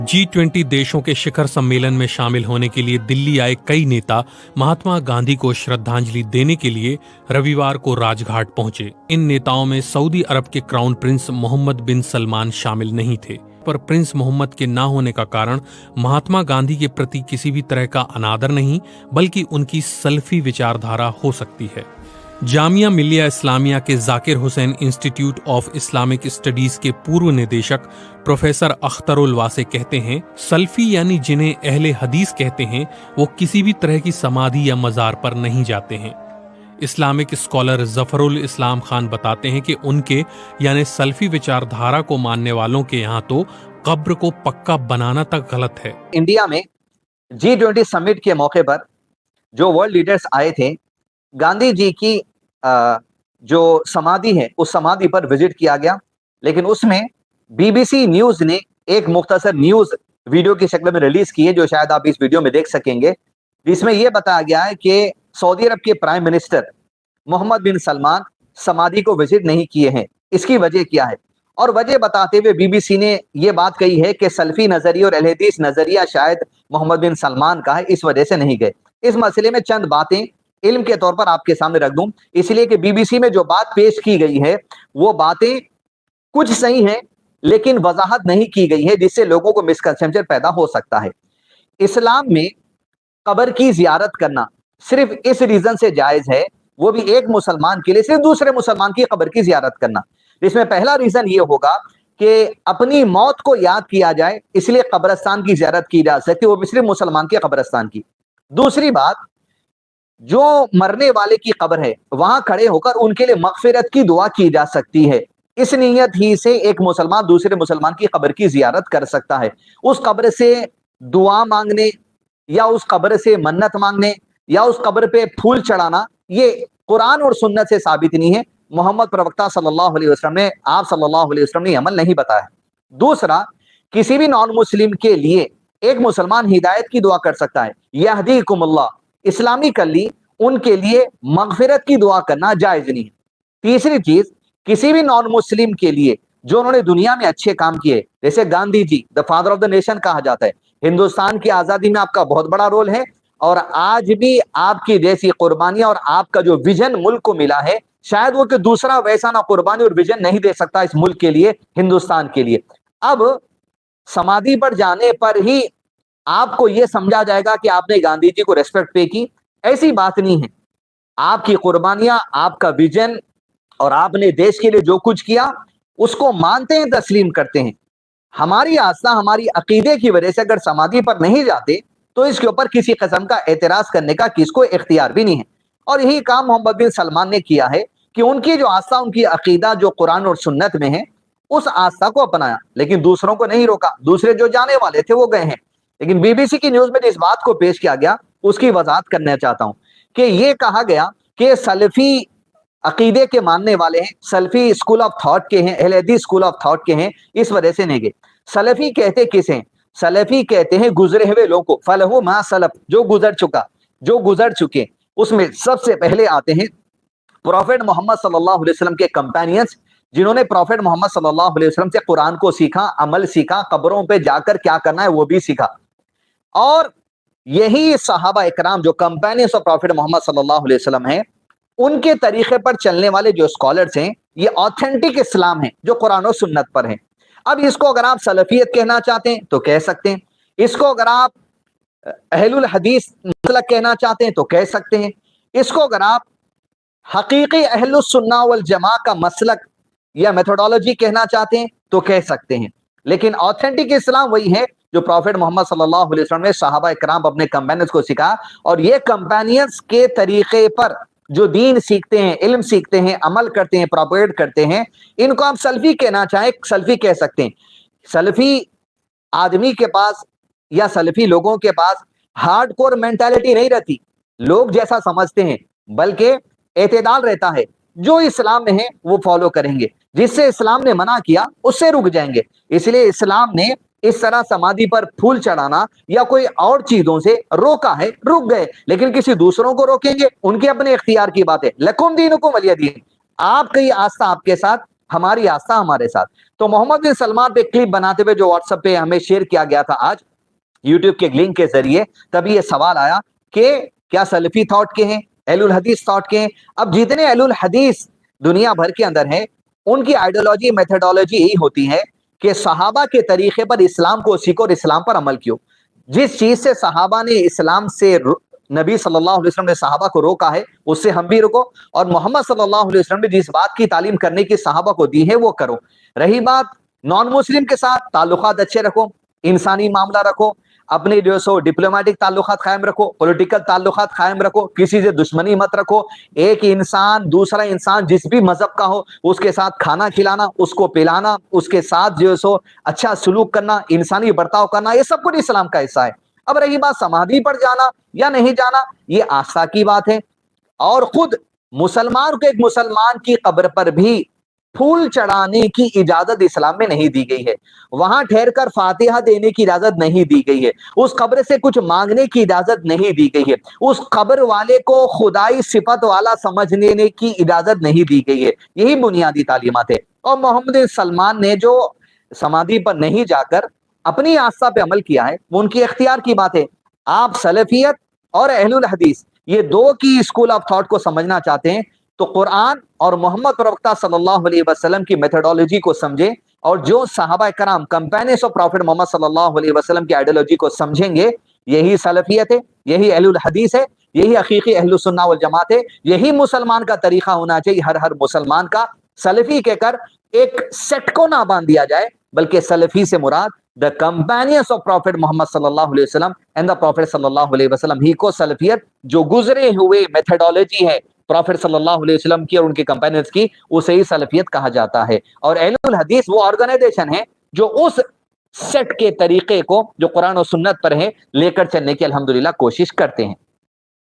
G20 देशों के शिखर सम्मेलन में शामिल होने के लिए दिल्ली आए कई नेता महात्मा गांधी को श्रद्धांजलि देने के लिए रविवार को राजघाट पहुंचे। इन नेताओं में सऊदी अरब के क्राउन प्रिंस मोहम्मद बिन सलमान शामिल नहीं थे, पर प्रिंस मोहम्मद के ना होने का कारण महात्मा गांधी के प्रति किसी भी तरह का अनादर नहीं, बल्कि उनकी सल्फी विचारधारा हो सकती है। जामिया मिलिया इस्लामिया के Zakir Hussain institute of Islamic studies के पूर्व निदेशक प्रोफेसर अख्तरुल वासे कहते हैं, सल्फी यानी जिन्हें अहले हदीस कहते हैं, वो किसी भी तरह की समाधि या मजार पर नहीं जाते हैं। इस्लामिक स्कॉलर जफरुल इस्लाम खान बताते हैं कि उनके यानी सल्फी विचारधारा को मानने वालों के यहाँ तो कब्र को पक्का बनाना तक गलत है। इंडिया में G20 समिट के मौके पर जो वर्ल्ड लीडर्स आए थे, गांधी जी की जो समाधि है उस समाधि पर विजिट किया गया, लेकिन उसमें BBC न्यूज ने एक मुख्तसर न्यूज वीडियो की शक्ल में रिलीज की है, जो शायद आप इस वीडियो में देख सकेंगे, जिसमें यह बताया गया है कि सऊदी अरब के प्राइम मिनिस्टर मोहम्मद बिन सलमान समाधि को विजिट नहीं किए हैं। इसकी वजह क्या है? और वजह बताते हुए BBC ने यह बात कही है कि सल्फी नजरिया और अहले हदीस नजरिया शायद मोहम्मद बिन सलमान का है, इस वजह से नहीं गए। इस मसले में चंद बातें इल्म के तौर पर आपके सामने रख दूं, इसलिए कि BBC में जो बात पेश की गई है वो बातें कुछ सही हैं, लेकिन वजाहत नहीं की गई है, जिससे लोगों को मिसकंसेप्शन पैदा हो सकता है। इस्लाम में कब्र की जियारत करना सिर्फ इस रीजन से जायज है, वो भी एक मुसलमान के लिए सिर्फ दूसरे मुसलमान की कब्र की जियारत करना। इसमें पहला रीजन ये होगा कि अपनी मौत को याद किया जाए, इसलिए कब्रस्तान की जियारत की जा सकती है, वो भी सिर्फ मुसलमान के कब्रस्तान की। दूसरी बात, जो मरने वाले की कब्र है वहां खड़े होकर उनके लिए मगफिरत की दुआ की जा सकती है। इस नीयत ही से एक मुसलमान दूसरे मुसलमान की कब्र की जियारत कर सकता है। उस कब्र से दुआ मांगने या उस कब्र से मन्नत मांगने या उस कब्र पे फूल चढ़ाना, ये कुरान और सुन्नत से साबित नहीं है। मोहम्मद प्रवक्ता सल्लल्लाहु अलैहि वसल्लम ने सल्लल्लाहु अलैहि वसल्लम ने अमल नहीं बताया। दूसरा, किसी भी नॉन मुस्लिम के लिए एक मुसलमान हिदायत की दुआ कर सकता है, यहदीकुमुल्लाह, इस्लामिकली उनके लिए मगफिरत की दुआ करना जायज नहीं है। तीसरी चीज, किसी भी नॉन मुस्लिम के लिए जो उन्होंने दुनिया में अच्छे काम किए, जैसे Gandhi ji the father of the nation कहा जाता है, हिंदुस्तान की आजादी में आपका बहुत बड़ा रोल है, और आज भी आपकी जैसी कुर्बानियां और आपका जो विजन मुल्क को मिला है, शायद वो कि दूसरा वैसा ना कुर्बानी और विजन नहीं दे सकता इस मुल्क के लिए, हिंदुस्तान के लिए। अब समाधि पर जाने पर ही आपको यह समझा जाएगा कि आपने गांधी जी को रेस्पेक्ट पे की, ऐसी बात नहीं है। आपकी कुर्बानियां, आपका विजन और आपने देश के लिए जो कुछ किया उसको मानते हैं, तस्लीम करते हैं। हमारी आस्था, हमारी अकीदे की वजह से अगर समाधि पर नहीं जाते तो इसके ऊपर किसी किस्म का एतराज करने का किसको इख्तियार भी नहीं है। और यही काम मोहम्मद बिन सलमान ने किया है कि उनकी जो आस्था, उनकी अकीदा जो कुरान और सुन्नत में है, उस आस्था को अपनाया, लेकिन दूसरों को नहीं रोका। दूसरे जो जाने वाले थे वो गए हैं। लेकिन BBC की न्यूज में जिस बात को पेश किया गया उसकी वजाहत करना चाहता हूं कि ये कहा गया कि सल्फी अकीदे के मानने वाले हैं, सल्फी स्कूल ऑफ थॉट के हैं, अहले हदीस स्कूल ऑफ थॉट के हैं, इस वजह से नहीं गए। सल्फी कहते किसे हैं? सल्फी कहते हैं गुजरे हुए लोगों को, फलहु मा सलफ, जो गुजर चुका, जो गुजर चुके। उसमें सबसे पहले आते हैं प्रॉफेट मोहम्मद सल्लल्लाहु अलैहि वसल्लम के कंपेनियंस, जिन्होंने प्रॉफेट मोहम्मद सल्लल्लाहु अलैहि वसल्लम से कुरान को सीखा, अमल सीखा, कब्रों पे जाकर क्या करना है वो भी सीखा। और यही सहाबा इकराम जो कंपेनियंस ऑफ प्रॉफेट मोहम्मद सल्लल्लाहु अलैहि वसल्लम हैं, उनके तरीके पर चलने वाले जो स्कॉलर्स हैं, ये ऑथेंटिक इस्लाम है जो कुरान और सुन्नत पर है। अब इसको अगर आप सलफियत कहना चाहते हैं तो कह सकते हैं, इसको अगर आप अहलुल हदीस मसलक कहना चाहते हैं तो कह सकते हैं, इसको अगर आप हकीकी अहलुस सुन्ना वल जमा का मसलक या मेथोडोलॉजी कहना चाहते हैं तो कह सकते हैं। लेकिन ऑथेंटिक इस्लाम वही है जो प्रॉफेट मोहम्मद सल्लल्लाहु अलैहि वसल्लम ने सहाबा इकराम अपने कंपेनियंस को सिखा, और ये कंपेनियंस के तरीके पर जो दीन सीखते हैं, इल्म सीखते हैं, अमल करते हैं, प्रोपेगेट करते हैं, इनको आप सल्फी कहना चाहें, सल्फी कह सकते हैं। सल्फी आदमी के पास या सल्फी लोगों के पास हार्डकोर मेंटालिटी नहीं रहती, लोग जैसा समझते हैं, बल्कि एतदाल रहता है। जो इस्लाम में है वो फॉलो करेंगे, जिससे इस्लाम ने मना किया उससे रुक जाएंगे। इसलिए इस्लाम ने इस तरह समाधि पर फूल चढ़ाना या कोई और चीजों से रोका है, रुक गए, लेकिन किसी दूसरों को रोकेंगे, उनके अपने इख्तियार की बात है। लकुम दीनुकुम वलिय दीन, आपकी आस्था आपके साथ, ہماری آستہ ہمارے ساتھ. تو محمد بن سلمان پہ کلپ بناتے ہوئے جو واٹس ایپ پہ ہمیں شیئر کیا گیا تھا آج یوٹیوب کے لنک کے ذریعے, تبھی یہ سوال آیا کہ کیا سلفی تھاٹ کے ہیں, اہل الحدیث تھاٹ کے ہیں. اب جتنے اہل الحدیث دنیا بھر کے اندر ہیں, ان کی آئیڈیالوجی میتھڈالوجی یہی ہوتی ہے کہ صحابہ کے طریقے پر اسلام کو سیکھو اور اسلام پر عمل کیو. جس چیز سے صحابہ نے اسلام سے نبی صلی اللہ علیہ وسلم نے صحابہ کو روکا ہے, اس سے ہم بھی رکو, اور محمد صلی اللہ علیہ وسلم نے جس بات کی تعلیم کرنے کی صحابہ کو دی ہے وہ کرو. رہی بات نان مسلم کے ساتھ تعلقات اچھے رکھو, انسانی معاملہ رکھو, اپنے جو سو ڈپلومیٹک تعلقات قائم رکھو, پولیٹیکل تعلقات قائم رکھو, کسی سے دشمنی مت رکھو. ایک انسان دوسرا انسان جس بھی مذہب کا ہو اس کے ساتھ کھانا کھلانا, اس کو پلانا, اس کے ساتھ جو سو اچھا سلوک کرنا, انسانی برتاؤ کرنا, یہ سب کچھ اسلام کا حصہ ہے. اب رہی بات سمادھی پر جانا یا نہیں جانا, یہ آستھا کی بات ہے. اور خود مسلمان کو ایک مسلمان کی قبر پر بھی پھول چڑھانے کی اجازت اسلام میں نہیں دی گئی ہے, وہاں ٹھہر کر فاتحہ دینے کی اجازت نہیں دی گئی ہے, اس قبر سے کچھ مانگنے کی اجازت نہیں دی گئی ہے, اس قبر والے کو خدائی صفت والا سمجھنے کی اجازت نہیں دی گئی ہے. یہی بنیادی تعلیمات ہے. اور محمد سلمان نے جو سمادھی پر نہیں جا کر اپنی آستھا پہ عمل کیا ہے وہ ان کی اختیار کی بات ہے. آپ سلفیت اور اہل الحدیث یہ دو کی اسکول آف تھاٹ کو سمجھنا چاہتے ہیں تو قرآن اور محمد پروقتا صلی اللہ علیہ وسلم کی میتھڈالوجی کو سمجھیں, اور جو صحابہ کرام کمپینس آف پروفیٹ محمد صلی اللہ علیہ وسلم کی آئیڈیالوجی کو سمجھیں گے, یہی سلفیت ہے, یہی اہل الحدیث ہے, یہی حقیقی اہل السنہ والجماعت ہے. یہی مسلمان کا طریقہ ہونا چاہیے, ہر مسلمان کا سلفی کہہ کر ایک سیٹ کو نہ باندھ دیا جائے, بلکہ سلفی سے مراد the companions of Prophet محمد صلی اللہ علیہ وسلم and the Prophet صلی اللہ علیہ وسلم ہی کو سلفیت, جو گزرے ہوئے میتھڈالوجی ہے پروفیٹ صلی اللہ علیہ وسلم کی اور ان کے کمپینرز کی, اسے ہی سلفیت کہا جاتا ہے. اور اہل الحدیث وہ آرگنائزیشن ہے جو اس سیٹ کے طریقے کو جو قرآن و سنت پر ہے لے کر چلنے کی الحمدللہ کوشش کرتے ہیں.